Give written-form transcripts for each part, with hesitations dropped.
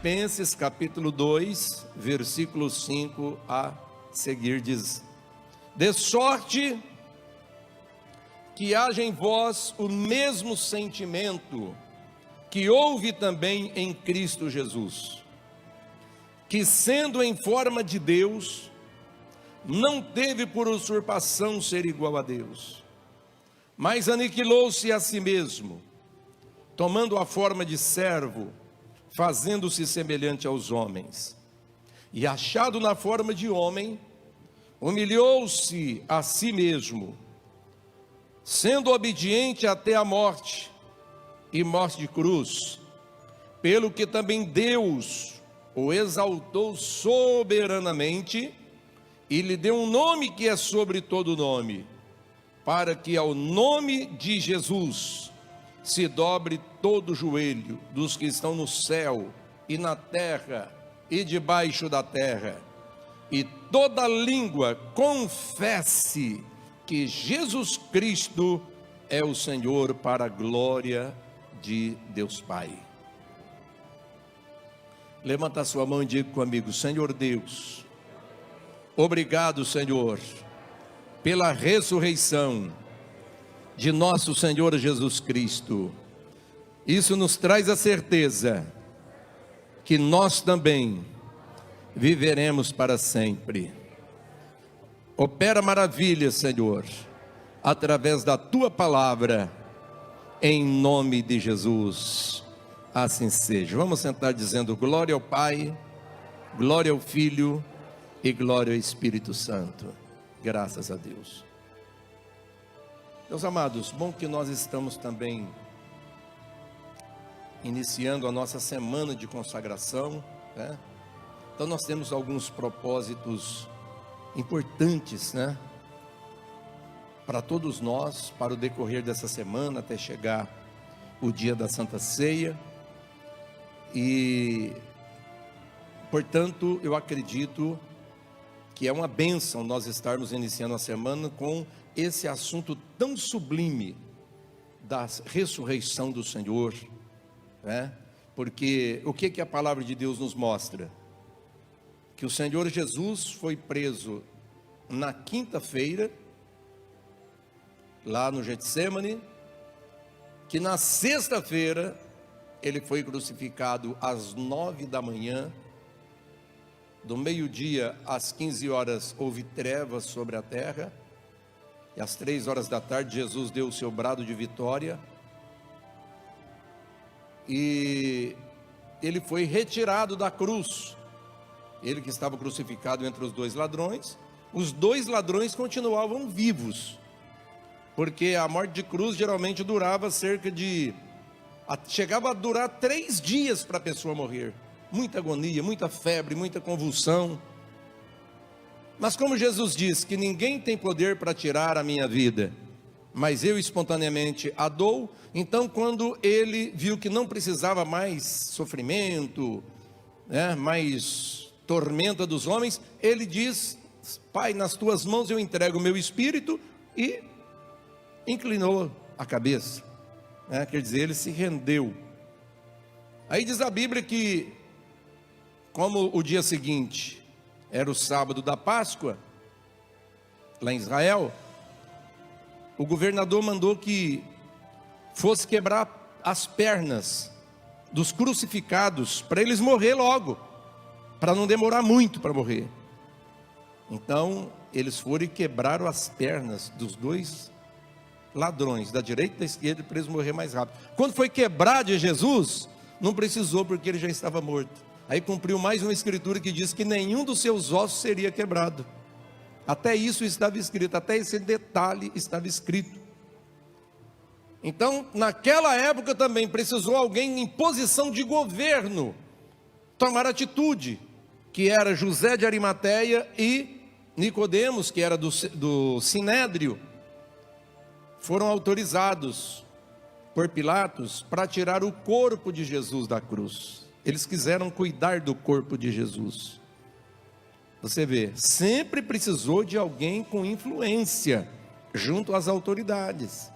Filipenses capítulo 2, versículo 5 a seguir diz: de sorte que haja em vós o mesmo sentimento que houve também em Cristo Jesus, que sendo em forma de Deus, não teve por usurpação ser igual a Deus, mas aniquilou-se a si mesmo, tomando a forma de servo, fazendo-se semelhante aos homens, e achado na forma de homem, humilhou-se a si mesmo, sendo obediente até a morte, e morte de cruz, pelo que também Deus o exaltou soberanamente, e lhe deu um nome que é sobre todo nome, para que ao nome de Jesus se dobre todo o joelho dos que estão no céu e na terra e debaixo da terra, e toda língua confesse que Jesus Cristo é o Senhor, para a glória de Deus Pai. Levanta a sua mão e diga comigo: Senhor Deus, obrigado, Senhor, pela ressurreição de nosso Senhor Jesus Cristo. Isso nos traz a certeza que nós também viveremos para sempre. Opera maravilhas, Senhor, através da Tua palavra, em nome de Jesus. Assim seja. Vamos sentar dizendo glória ao Pai, glória ao Filho e glória ao Espírito Santo. Graças a Deus. Meus amados, bom que nós estamos também iniciando a nossa semana de consagração, né? Então nós temos alguns propósitos importantes, né, para todos nós, para o decorrer dessa semana, até chegar o dia da Santa Ceia. E, portanto, eu acredito que é uma bênção nós estarmos iniciando a semana com esse assunto tão sublime da ressurreição do Senhor, né? Porque o que a palavra de Deus nos mostra? Que o Senhor Jesus foi preso na quinta-feira, lá no Getsêmani, que na sexta-feira ele foi crucificado às 9 da manhã, do meio-dia às 15 horas houve trevas sobre a terra, e às 3 horas da tarde Jesus deu o seu brado de vitória, e ele foi retirado da cruz. Ele que estava crucificado entre os dois ladrões continuavam vivos, porque a morte de cruz geralmente durava chegava a durar 3 dias para a pessoa morrer, muita agonia, muita febre, muita convulsão. Mas como Jesus diz que ninguém tem poder para tirar a minha vida, mas eu espontaneamente a dou, então quando ele viu que não precisava mais sofrimento, né, mais tormenta dos homens, ele diz: Pai, nas tuas mãos eu entrego o meu espírito, e inclinou a cabeça, né? Quer dizer, ele se rendeu. Aí diz a Bíblia que, como o dia seguinte era o sábado da Páscoa, lá em Israel, o governador mandou que fosse quebrar as pernas dos crucificados, para eles morrer logo, para não demorar muito para morrer. Então eles foram e quebraram as pernas dos dois ladrões, da direita e da esquerda, para eles morrer mais rápido. Quando foi quebrar de Jesus, não precisou, porque ele já estava morto. Aí cumpriu mais uma escritura que diz que nenhum dos seus ossos seria quebrado. Até isso estava escrito, até esse detalhe estava escrito. Então, naquela época também precisou alguém em posição de governo tomar atitude, que era José de Arimateia e Nicodemos, que era do Sinédrio. Foram autorizados por Pilatos para tirar o corpo de Jesus da cruz. Eles quiseram cuidar do corpo de Jesus. Você vê, sempre precisou de alguém com influência junto às autoridades.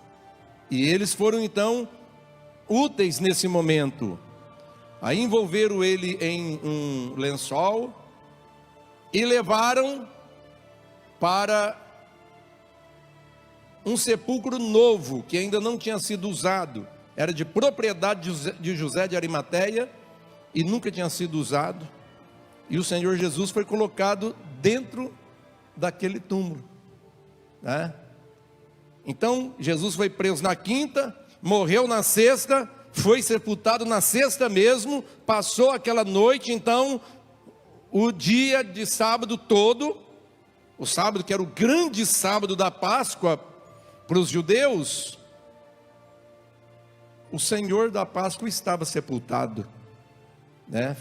E eles foram então úteis nesse momento. Aí envolveram ele em um lençol e levaram para um sepulcro novo, que ainda não tinha sido usado. Era de propriedade de José de Arimateia e nunca tinha sido usado. E o Senhor Jesus foi colocado dentro daquele túmulo, né? Então Jesus foi preso na quinta, morreu na sexta, foi sepultado na sexta mesmo, passou aquela noite. Então o dia de sábado todo, o sábado que era o grande sábado da Páscoa para os judeus, o Senhor da Páscoa estava sepultado, né?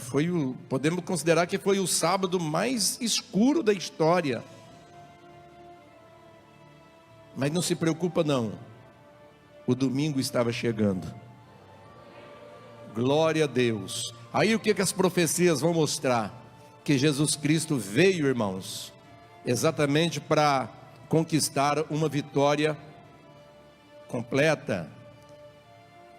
Podemos considerar que foi o sábado mais escuro da história. Mas não se preocupa não, o domingo estava chegando. Glória a Deus. Aí o que as profecias vão mostrar? Que Jesus Cristo veio, irmãos, exatamente para conquistar uma vitória completa.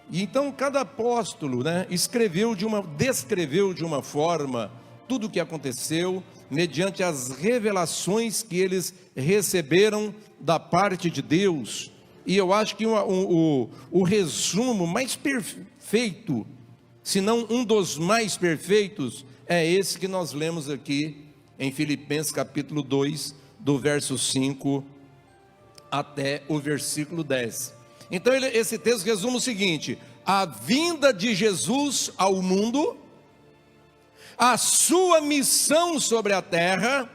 E então cada apóstolo, né, descreveu de uma forma tudo o que aconteceu, mediante as revelações que eles receberam da parte de Deus. E eu acho que o resumo mais perfeito, se não um dos mais perfeitos, é esse que nós lemos aqui em Filipenses capítulo 2, do verso 5 até o versículo 10. Então esse texto resume o seguinte: a vinda de Jesus ao mundo, a sua missão sobre a terra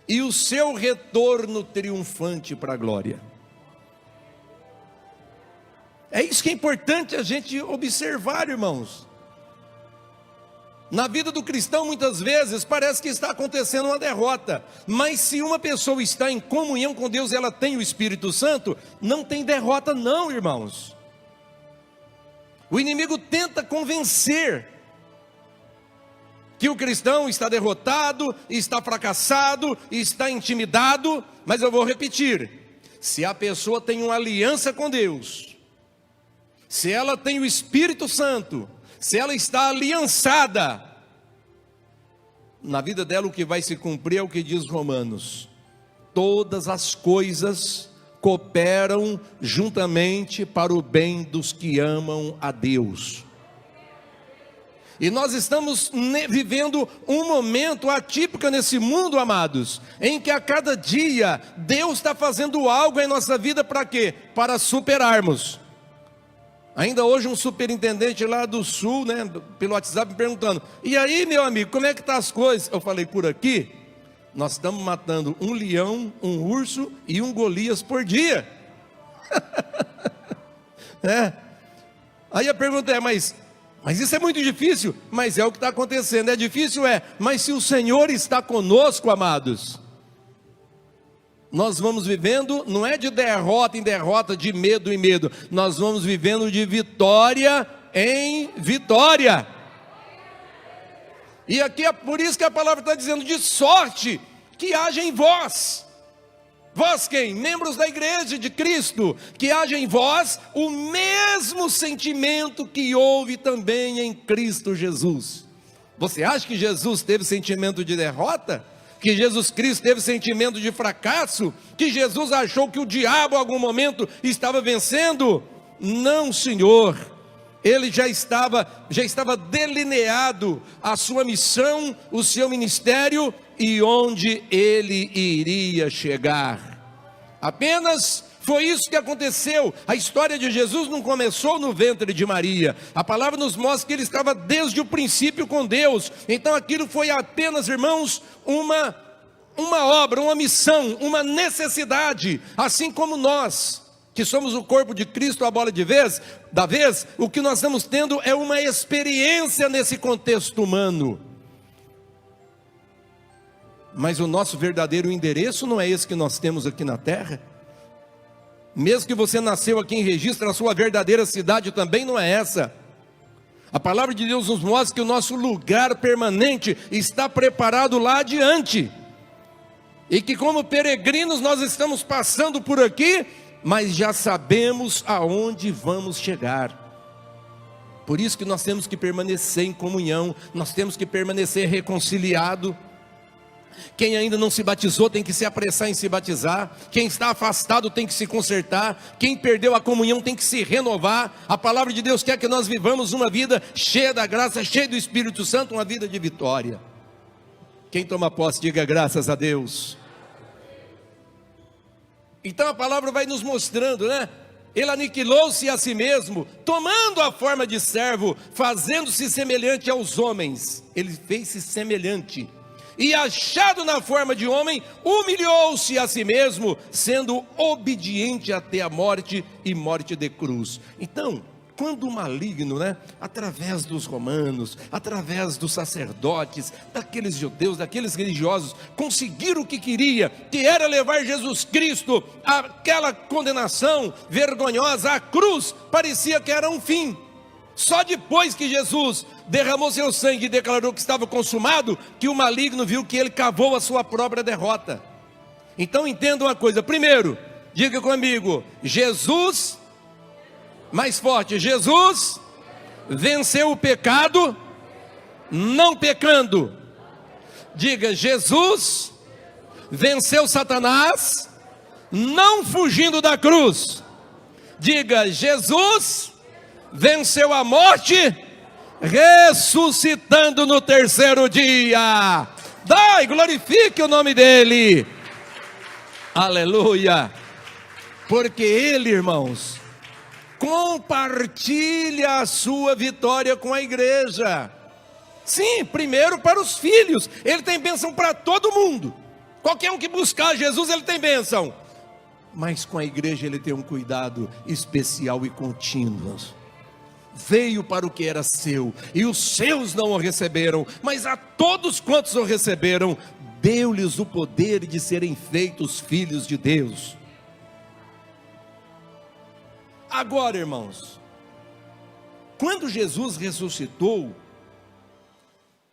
e o seu retorno triunfante para a glória. É isso que é importante a gente observar, irmãos. Na vida do cristão, muitas vezes, parece que está acontecendo uma derrota. Mas se uma pessoa está em comunhão com Deus, ela tem o Espírito Santo, não tem derrota não, irmãos. O inimigo tenta convencer que o cristão está derrotado, está fracassado, está intimidado. Mas eu vou repetir: se a pessoa tem uma aliança com Deus, se ela tem o Espírito Santo, se ela está aliançada, na vida dela o que vai se cumprir é o que diz Romanos: todas as coisas cooperam juntamente para o bem dos que amam a Deus. E nós estamos vivendo um momento atípico nesse mundo, amados, em que a cada dia Deus está fazendo algo em nossa vida. Para quê? Para superarmos. Ainda hoje um superintendente lá do sul, né, pelo WhatsApp me perguntando: e aí, meu amigo, como é que tá as coisas? Eu falei: por aqui nós estamos matando um leão, um urso e um Golias por dia. Aí a pergunta é: mas isso é muito difícil? Mas é o que está acontecendo. É difícil, mas se o Senhor está conosco, amados, nós vamos vivendo, não é de derrota em derrota, de medo em medo, nós vamos vivendo de vitória em vitória. E aqui é por isso que a palavra está dizendo: de sorte que haja em vós. Vós quem? Membros da igreja de Cristo, que haja em vós o mesmo sentimento que houve também em Cristo Jesus. Você acha que Jesus teve sentimento de derrota? Que Jesus Cristo teve sentimento de fracasso? Que Jesus achou que o diabo em algum momento estava vencendo? Não, Senhor. Ele já estava delineado a sua missão, o seu ministério e onde ele iria chegar. Apenas foi isso que aconteceu. A história de Jesus não começou no ventre de Maria. A palavra nos mostra que ele estava desde o princípio com Deus. Então aquilo foi apenas, irmãos, uma obra, uma missão, uma necessidade. Assim como nós, que somos o corpo de Cristo, a bola da vez, o que nós estamos tendo é uma experiência nesse contexto humano. Mas o nosso verdadeiro endereço não é esse que nós temos aqui na terra. Mesmo que você nasceu aqui em Registro, a sua verdadeira cidade também não é essa. A palavra de Deus nos mostra que o nosso lugar permanente está preparado lá adiante. E que como peregrinos nós estamos passando por aqui, mas já sabemos aonde vamos chegar. Por isso que nós temos que permanecer em comunhão, nós temos que permanecer reconciliado. Quem ainda não se batizou tem que se apressar em se batizar. Quem está afastado tem que se consertar. Quem perdeu a comunhão tem que se renovar. A palavra de Deus quer que nós vivamos uma vida cheia da graça, cheia do Espírito Santo, uma vida de vitória. Quem toma posse, diga graças a Deus. Então a palavra vai nos mostrando, né? Ele aniquilou-se a si mesmo, tomando a forma de servo, fazendo-se semelhante aos homens. Ele fez-se semelhante. E achado na forma de homem, humilhou-se a si mesmo, sendo obediente até a morte e morte de cruz. Então, quando o maligno, né, através dos romanos, através dos sacerdotes, daqueles judeus, daqueles religiosos, conseguiram o que queria, que era levar Jesus Cristo àquela condenação vergonhosa, à cruz, parecia que era um fim. Só depois que Jesus derramou seu sangue e declarou que estava consumado, que o maligno viu que ele cavou a sua própria derrota. Então entenda uma coisa, primeiro, diga comigo, Jesus, mais forte, Jesus venceu o pecado, não pecando. Diga, Jesus venceu Satanás, não fugindo da cruz. Diga, Jesus venceu a morte, ressuscitando no terceiro dia. Dai, glorifique o nome dele. Aleluia. Porque ele, irmãos, compartilha a sua vitória com a igreja. Sim, primeiro para os filhos. Ele tem bênção para todo mundo. Qualquer um que buscar Jesus, ele tem bênção. Mas com a igreja ele tem um cuidado especial e contínuo. Veio para o que era seu, e os seus não o receberam, mas a todos quantos o receberam, deu-lhes o poder de serem feitos filhos de Deus. Agora, irmãos, quando Jesus ressuscitou,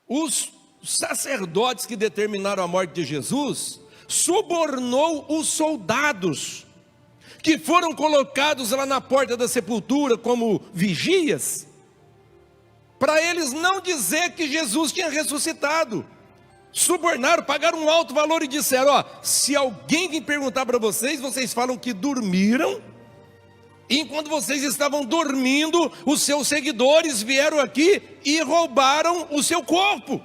os sacerdotes que determinaram a morte de Jesus, subornou os soldados, que foram colocados lá na porta da sepultura como vigias, para eles não dizer que Jesus tinha ressuscitado. Subornaram, pagaram um alto valor e disseram, ó, se alguém vir perguntar para vocês, vocês falam que dormiram, e enquanto vocês estavam dormindo, os seus seguidores vieram aqui e roubaram o seu corpo.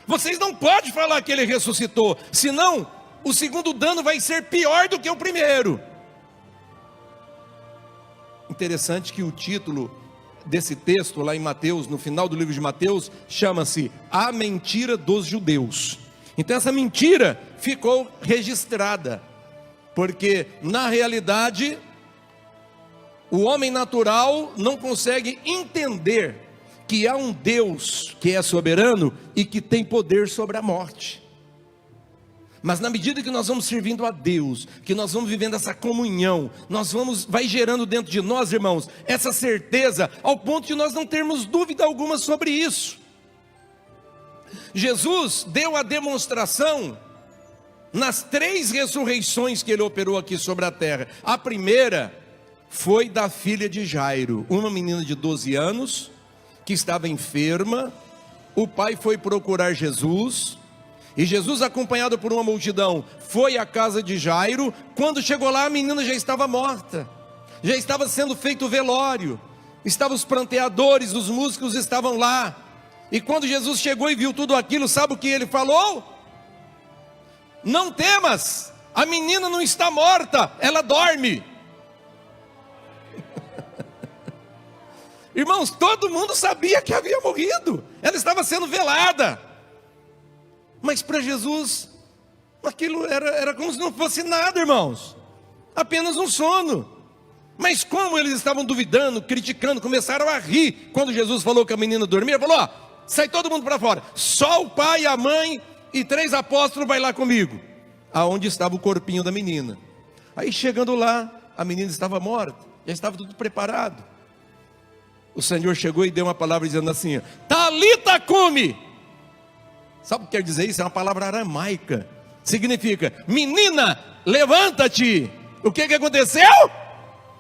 Vocês não podem falar que ele ressuscitou, senão o segundo dano vai ser pior do que o primeiro. Interessante que o título desse texto lá em Mateus, no final do livro de Mateus, chama-se A Mentira dos Judeus. Então essa mentira ficou registrada, porque na realidade o homem natural não consegue entender que há um Deus que é soberano e que tem poder sobre a morte. Mas na medida que nós vamos servindo a Deus, que nós vamos vivendo essa comunhão, vai gerando dentro de nós, irmãos, essa certeza, ao ponto de nós não termos dúvida alguma sobre isso. Jesus deu a demonstração nas 3 ressurreições que ele operou aqui sobre a terra. A primeira foi da filha de Jairo, uma menina de 12 anos, que estava enferma. O pai foi procurar Jesus, e Jesus, acompanhado por uma multidão, foi à casa de Jairo. Quando chegou lá, a menina já estava morta, já estava sendo feito o velório, estavam os pranteadores, os músicos estavam lá. E quando Jesus chegou e viu tudo aquilo, sabe o que ele falou? Não temas, a menina não está morta, ela dorme. Irmãos, todo mundo sabia que havia morrido, ela estava sendo velada. Mas para Jesus, aquilo era como se não fosse nada, irmãos, apenas um sono. Mas como eles estavam duvidando, criticando, começaram a rir, quando Jesus falou que a menina dormia, falou, ó, sai todo mundo para fora, só o pai, a mãe e 3 apóstolos vai lá comigo, aonde estava o corpinho da menina. Aí chegando lá, a menina estava morta, já estava tudo preparado. O Senhor chegou e deu uma palavra dizendo assim, Talita cumi. Sabe o que quer dizer isso? É uma palavra aramaica, significa, menina, levanta-te. O que aconteceu?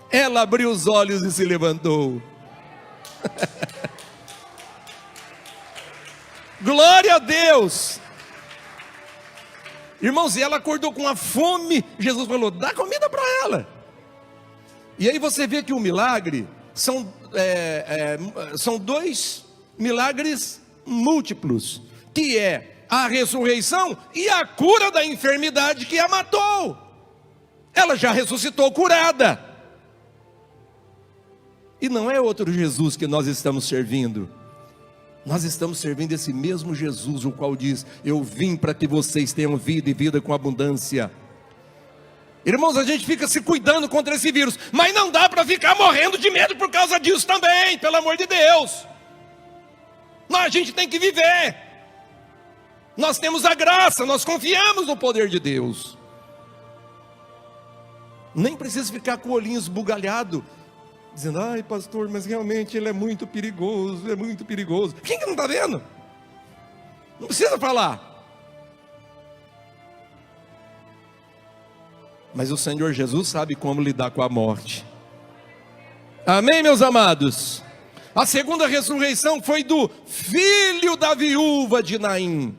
Ela abriu os olhos e se levantou. Glória a Deus. Irmãos, e ela acordou com uma fome. Jesus falou, dá comida para ela. E aí você vê que o milagre são 2 milagres múltiplos, que é a ressurreição e a cura da enfermidade que a matou. Ela já ressuscitou curada. E não é outro Jesus que nós estamos servindo. Nós estamos servindo esse mesmo Jesus, o qual diz, eu vim para que vocês tenham vida e vida com abundância. Irmãos, a gente fica se cuidando contra esse vírus, mas não dá para ficar morrendo de medo por causa disso também, pelo amor de Deus. A gente tem que viver. Nós temos a graça, nós confiamos no poder de Deus. Nem precisa ficar com o olhinho esbugalhado, dizendo, ai pastor, mas realmente ele é muito perigoso, é muito perigoso. Quem que não está vendo? Não precisa falar. Mas o Senhor Jesus sabe como lidar com a morte. Amém, meus amados? A segunda ressurreição foi do filho da viúva de Naim.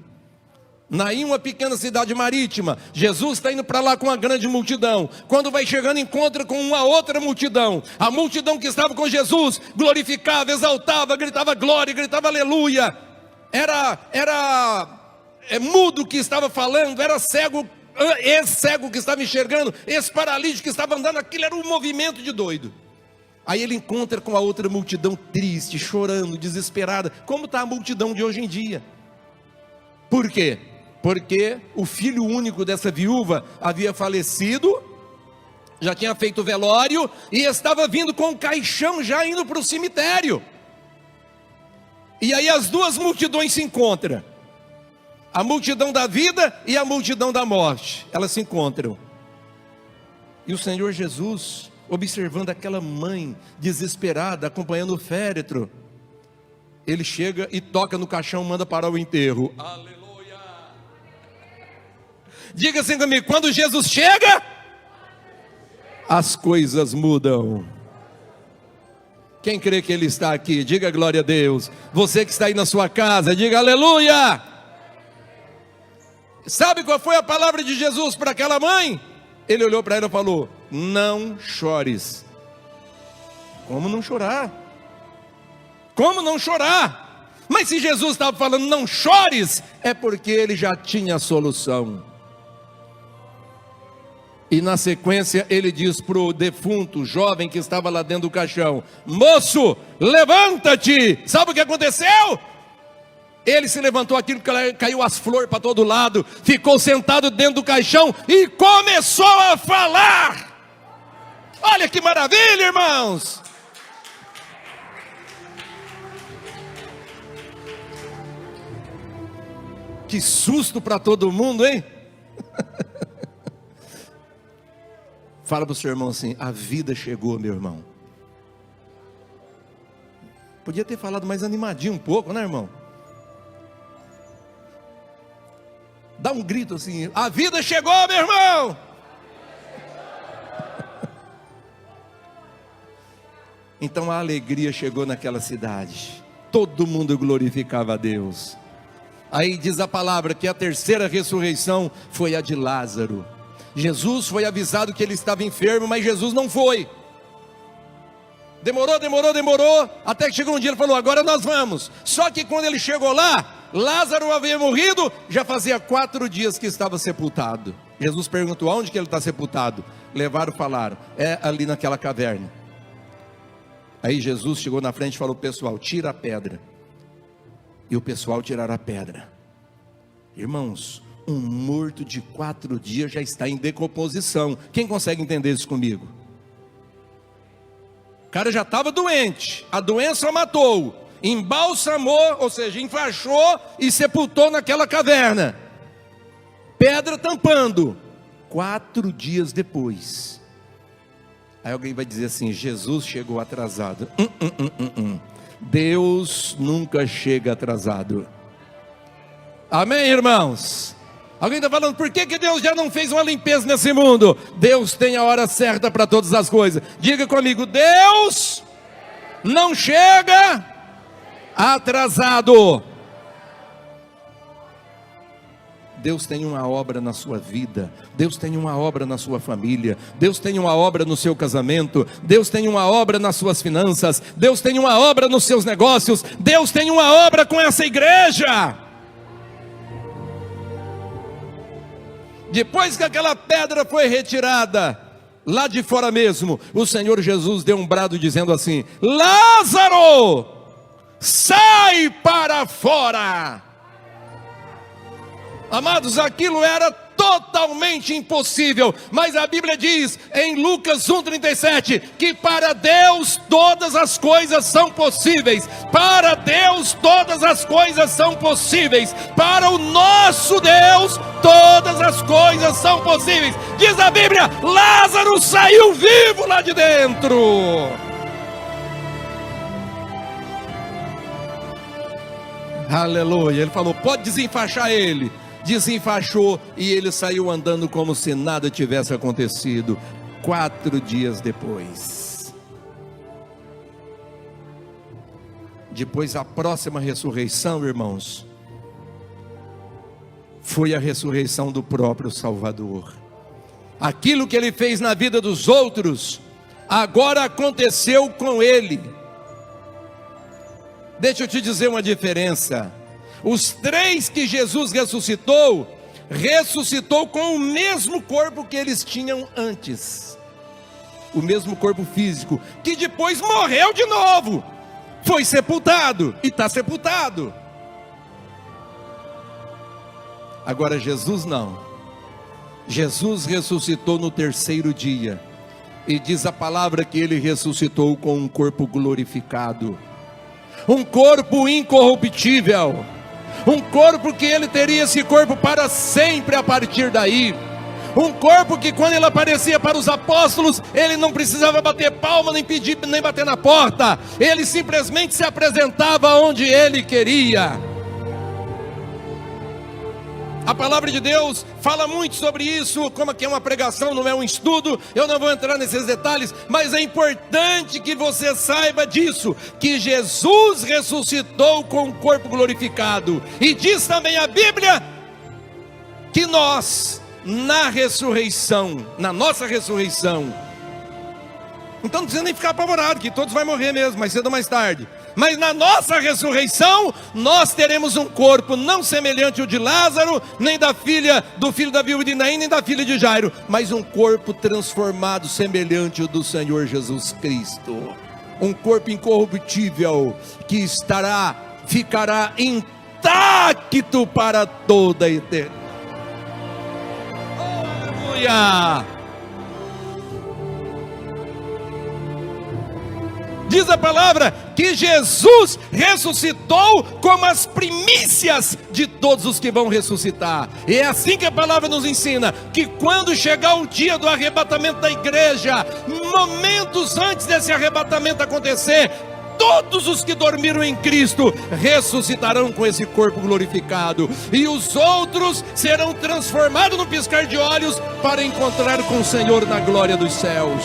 Naim, uma pequena cidade marítima. Jesus está indo para lá com uma grande multidão. Quando vai chegando, encontra com uma outra multidão. A multidão que estava com Jesus glorificava, exaltava, gritava glória, gritava aleluia. Era mudo que estava falando, era cego, esse cego que estava enxergando, esse paralítico que estava andando, aquilo era um movimento de doido. Aí ele encontra com a outra multidão triste, chorando, desesperada, como está a multidão de hoje em dia. Por quê? Porque o filho único dessa viúva havia falecido, já tinha feito o velório, e estava vindo com um caixão já indo para o cemitério. E aí as duas multidões se encontram. A multidão da vida e a multidão da morte, elas se encontram. E o Senhor Jesus, observando aquela mãe desesperada, acompanhando o féretro, ele chega e toca no caixão, manda parar o enterro. Aleluia! Diga assim comigo, quando Jesus chega, as coisas mudam. Quem crê que Ele está aqui, diga glória a Deus. Você que está aí na sua casa, diga aleluia. Sabe qual foi a palavra de Jesus para aquela mãe? Ele olhou para ela e falou, não chores. Como não chorar? Como não chorar? Mas se Jesus estava falando não chores, é porque Ele já tinha a solução. E na sequência ele diz para o defunto, jovem que estava lá dentro do caixão, moço, levanta-te. Sabe o que aconteceu? Ele se levantou, aquilo que caiu as flores para todo lado, ficou sentado dentro do caixão e começou a falar. Olha que maravilha, irmãos. Que susto para todo mundo, hein? Fala para o seu irmão assim, a vida chegou, meu irmão. Podia ter falado mais animadinho um pouco, né, irmão? Dá um grito assim, a vida chegou, meu irmão. Então a alegria chegou naquela cidade. Todo mundo glorificava a Deus. Aí diz a palavra que a terceira ressurreição foi a de Lázaro. Jesus foi avisado que ele estava enfermo, mas Jesus não foi. Demorou, até que chegou um dia ele falou, agora nós vamos. Só que quando ele chegou lá, Lázaro havia morrido, já fazia 4 dias que estava sepultado. Jesus perguntou, aonde que ele está sepultado? Levaram, falaram, é ali naquela caverna. Aí Jesus chegou na frente e falou, pessoal, tira a pedra. E o pessoal tiraram a pedra. Irmãos, um morto de 4 dias já está em decomposição. Quem consegue entender isso comigo? O cara já estava doente, a doença matou, embalsamou, ou seja, enfaixou e sepultou naquela caverna, pedra tampando. 4 dias depois, aí alguém vai dizer assim, Jesus chegou atrasado. Deus nunca chega atrasado. Amém, irmãos? Alguém está falando, por que Deus já não fez uma limpeza nesse mundo? Deus tem a hora certa para todas as coisas. Diga comigo, Deus não chega atrasado. Deus tem uma obra na sua vida, Deus tem uma obra na sua família, Deus tem uma obra no seu casamento, Deus tem uma obra nas suas finanças, Deus tem uma obra nos seus negócios, Deus tem uma obra com essa igreja. Depois que aquela pedra foi retirada, lá de fora mesmo, o Senhor Jesus deu um brado dizendo assim: Lázaro, sai para fora. Amados, aquilo era totalmente impossível, mas a Bíblia diz em Lucas 1,37 que para Deus todas as coisas são possíveis. Para Deus todas as coisas são possíveis. Para o nosso Deus todas as coisas são possíveis. Diz a Bíblia: Lázaro saiu vivo lá de dentro. Aleluia. Ele falou: pode desenfaixar ele. Desenfaixou e ele saiu andando como se nada tivesse acontecido. 4 dias depois. Depois, a próxima ressurreição, irmãos, foi a ressurreição do próprio Salvador. Aquilo que ele fez na vida dos outros, agora aconteceu com ele. Deixa eu te dizer uma diferença. Os 3 que Jesus ressuscitou com o mesmo corpo que eles tinham antes. O mesmo corpo físico, que depois morreu de novo. Foi sepultado e está sepultado. Agora Jesus não. Jesus ressuscitou no 3º dia. E diz a palavra que ele ressuscitou com um corpo glorificado. Um corpo incorruptível. Um corpo que ele teria esse corpo para sempre a partir daí. Um corpo que quando ele aparecia para os apóstolos, ele não precisava bater palma, nem pedir, nem bater na porta. Ele simplesmente se apresentava onde ele queria. A palavra de Deus fala muito sobre isso, como aqui é uma pregação, não é um estudo, eu não vou entrar nesses detalhes, mas é importante que você saiba disso, que Jesus ressuscitou com o corpo glorificado, e diz também a Bíblia, que nós, na nossa ressurreição, então não precisa nem ficar apavorado, que todos vão morrer mesmo, mais cedo ou mais tarde. Mas na nossa ressurreição, nós teremos um corpo não semelhante ao de Lázaro, nem do filho da viúva de Naim, nem da filha de Jairo, mas um corpo transformado, semelhante ao do Senhor Jesus Cristo. Um corpo incorruptível, que ficará intacto para toda a eternidade. Oh, aleluia! Diz a palavra que Jesus ressuscitou como as primícias de todos os que vão ressuscitar. E é assim que a palavra nos ensina, que quando chegar o dia do arrebatamento da igreja, momentos antes desse arrebatamento acontecer, todos os que dormiram em Cristo ressuscitarão com esse corpo glorificado, e os outros serão transformados no piscar de olhos para encontrar com o Senhor na glória dos céus.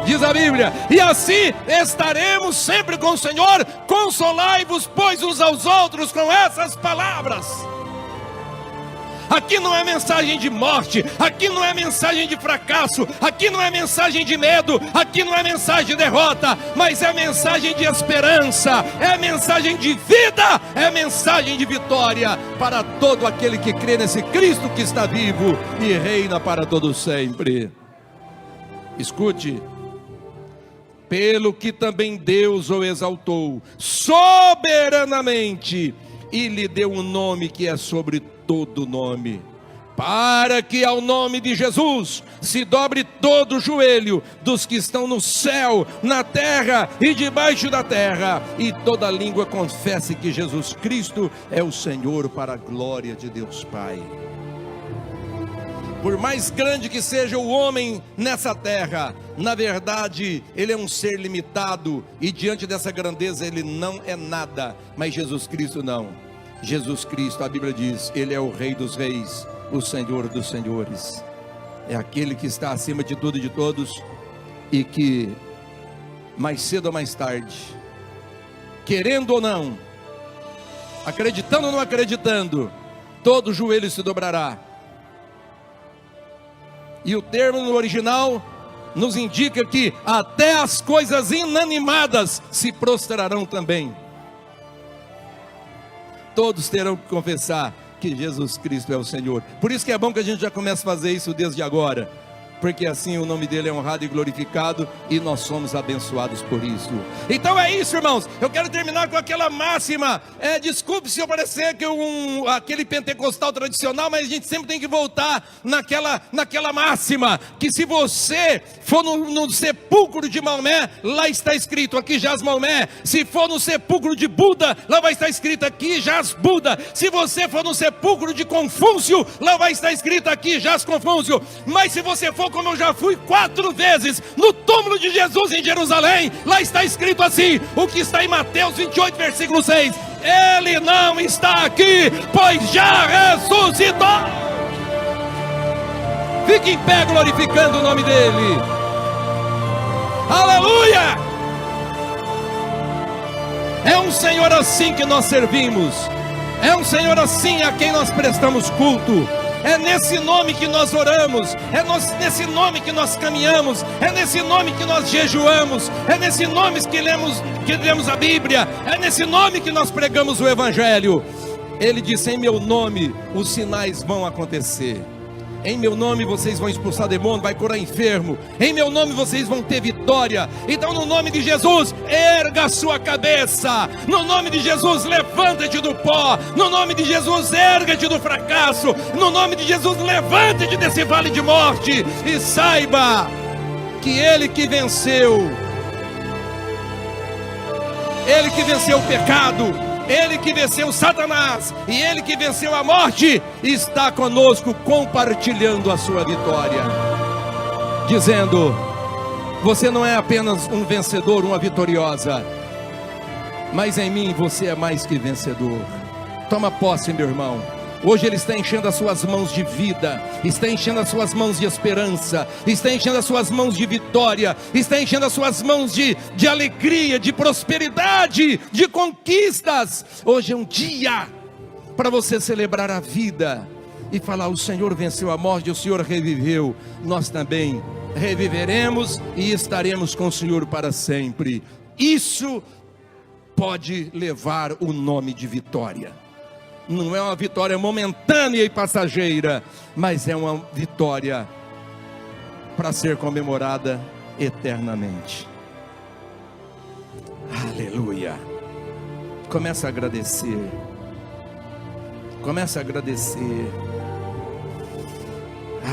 Diz a Bíblia, e assim estaremos sempre com o Senhor. Consolai-vos, pois, uns aos outros com essas palavras. Aqui não é mensagem de morte, aqui não é mensagem de fracasso, aqui não é mensagem de medo, aqui não é mensagem de derrota, mas é mensagem de esperança, é mensagem de vida, é mensagem de vitória para todo aquele que crê nesse Cristo que está vivo e reina para todo sempre. Escute. Pelo que também Deus o exaltou soberanamente e lhe deu um nome que é sobre todo nome, para que ao nome de Jesus se dobre todo o joelho dos que estão no céu, na terra e debaixo da terra, e toda língua confesse que Jesus Cristo é o Senhor, para a glória de Deus Pai. Por mais grande que seja o homem nessa terra, na verdade, ele é um ser limitado, e diante dessa grandeza ele não é nada, mas Jesus Cristo não. Jesus Cristo, a Bíblia diz, ele é o Rei dos Reis, o Senhor dos Senhores, é aquele que está acima de tudo e de todos, e que mais cedo ou mais tarde, querendo ou não, acreditando ou não acreditando, todo joelho se dobrará. E o termo no original nos indica que até as coisas inanimadas se prostrarão também. Todos terão que confessar que Jesus Cristo é o Senhor. Por isso que é bom que a gente já comece a fazer isso desde agora, porque assim o nome dele é honrado e glorificado, e nós somos abençoados por isso. Então é isso, irmãos. Eu quero terminar com aquela máxima. Desculpe se eu parecer que aquele pentecostal tradicional, mas a gente sempre tem que voltar naquela máxima, que se você for no sepulcro de Maomé, lá está escrito, aqui jaz Maomé. Se for no sepulcro de Buda, lá vai estar escrito, aqui jaz Buda. Se você for no sepulcro de Confúcio, lá vai estar escrito, aqui jaz Confúcio. Mas se você for, como eu já fui 4 vezes no túmulo de Jesus em Jerusalém, lá está escrito assim, o que está em Mateus 28, versículo 6: ele não está aqui, pois já ressuscitou. Fique em pé glorificando o nome dele. Aleluia! É um Senhor assim que nós servimos, é um Senhor assim a quem nós prestamos culto. É nesse nome que nós oramos, é nesse nome que nós caminhamos, é nesse nome que nós jejuamos, é nesse nome que lemos a Bíblia, é nesse nome que nós pregamos o Evangelho. Ele disse: em meu nome os sinais vão acontecer. Em meu nome vocês vão expulsar demônio, vai curar enfermo. Em meu nome vocês vão ter vitória. Então no nome de Jesus, erga a sua cabeça. No nome de Jesus, levanta-te do pó. No nome de Jesus, erga-te do fracasso. No nome de Jesus, levanta-te desse vale de morte. E saiba que Ele que venceu, Ele que venceu o pecado, Ele que venceu Satanás, e Ele que venceu a morte, está conosco compartilhando a sua vitória, dizendo: você não é apenas um vencedor, uma vitoriosa, mas em mim você é mais que vencedor. Toma posse, meu irmão. Hoje Ele está enchendo as suas mãos de vida, está enchendo as suas mãos de esperança, está enchendo as suas mãos de vitória, está enchendo as suas mãos de alegria, de prosperidade, de conquistas. Hoje é um dia para você celebrar a vida e falar: o Senhor venceu a morte, o Senhor reviveu. Nós também reviveremos e estaremos com o Senhor para sempre. Isso pode levar o nome de vitória. Não é uma vitória momentânea e passageira, mas é uma vitória para ser comemorada eternamente. Aleluia. Começa a agradecer. Começa a agradecer.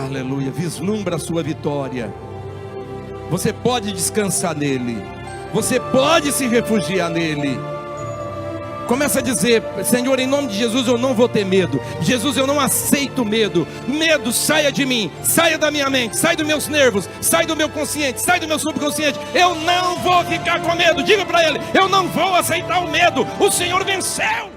Aleluia. Vislumbra a sua vitória. Você pode descansar nele. Você pode se refugiar nele. Começa a dizer: Senhor, em nome de Jesus eu não vou ter medo. Jesus, eu não aceito medo. Medo, saia de mim, saia da minha mente, sai dos meus nervos, sai do meu consciente, sai do meu subconsciente. Eu não vou ficar com medo. Diga para ele: eu não vou aceitar o medo. O Senhor venceu.